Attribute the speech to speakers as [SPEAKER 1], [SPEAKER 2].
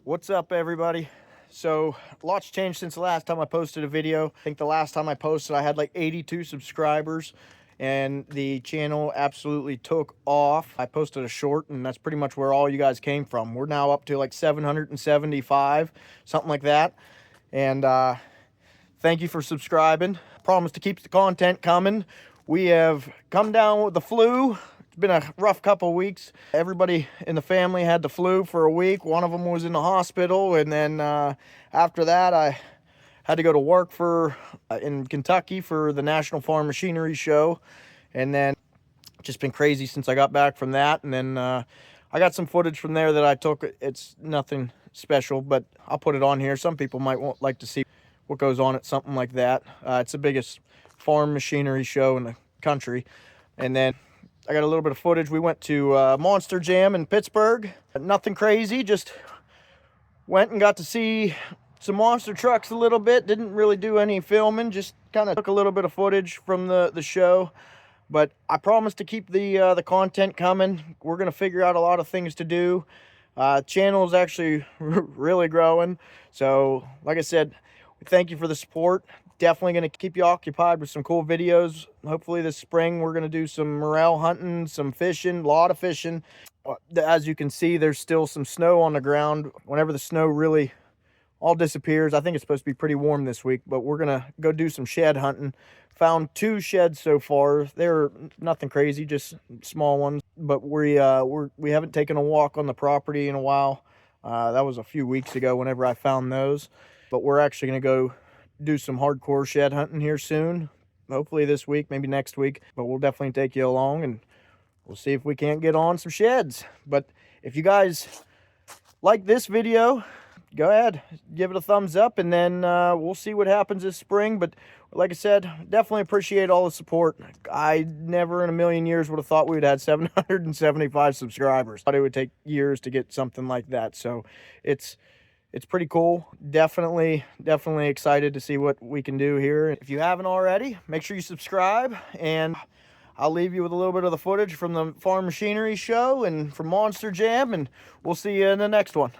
[SPEAKER 1] What's up, everybody? So, lots changed since the last time I posted a video. I think the last time I posted, I had like 82 subscribers, and the channel absolutely took off. I posted a short, and that's pretty much where all you guys came from. We're now up to like 775, something like that. And thank you for subscribing. Promise to keep the content coming. We have come down with the flu. It's been a rough couple weeks. Everybody in the family had the flu for a week. One of them was in the hospital, and then after that, I had to go to work in Kentucky for the National Farm Machinery Show, and then just been crazy since I got back from that. And then I got some footage from there that I took. It's nothing special, but I'll put it on here. Some people might like to see what goes on at something like that. It's the biggest farm machinery show in the country. And then I got a little bit of footage. We went to Monster Jam in Pittsburgh. Nothing crazy, just went and got to see some monster trucks a little bit. Didn't really do any filming, just kind of took a little bit of footage from the show. But I promise to keep the content coming. We're going to figure out a lot of things to do. Channel is actually really growing. So, like I said, thank you for the support. Definitely going to keep you occupied with some cool videos. Hopefully this spring we're going to do some morel hunting, some fishing, a lot of fishing. As you can see, there's still some snow on the ground. Whenever the snow really all disappears, I think it's supposed to be pretty warm this week, but we're going to go do some shed hunting. Found 2 sheds so far. They're nothing crazy, just small ones. But we haven't taken a walk on the property in a while. That was a few weeks ago whenever I found those. But we're actually going to go do some hardcore shed hunting here soon. Hopefully this week, maybe next week. But we'll definitely take you along, and we'll see if we can't get on some sheds. But if you guys like this video, go ahead, give it a thumbs up, and then we'll see what happens this spring. But like I said, definitely appreciate all the support. I never in a million years would have thought we would have had 775 subscribers. I thought it would take years to get something like that. So it's pretty cool. Definitely excited to see what we can do here. If you haven't already, make sure you subscribe, and I'll leave you with a little bit of the footage from the Farm Machinery Show and from Monster Jam, and we'll see you in the next one.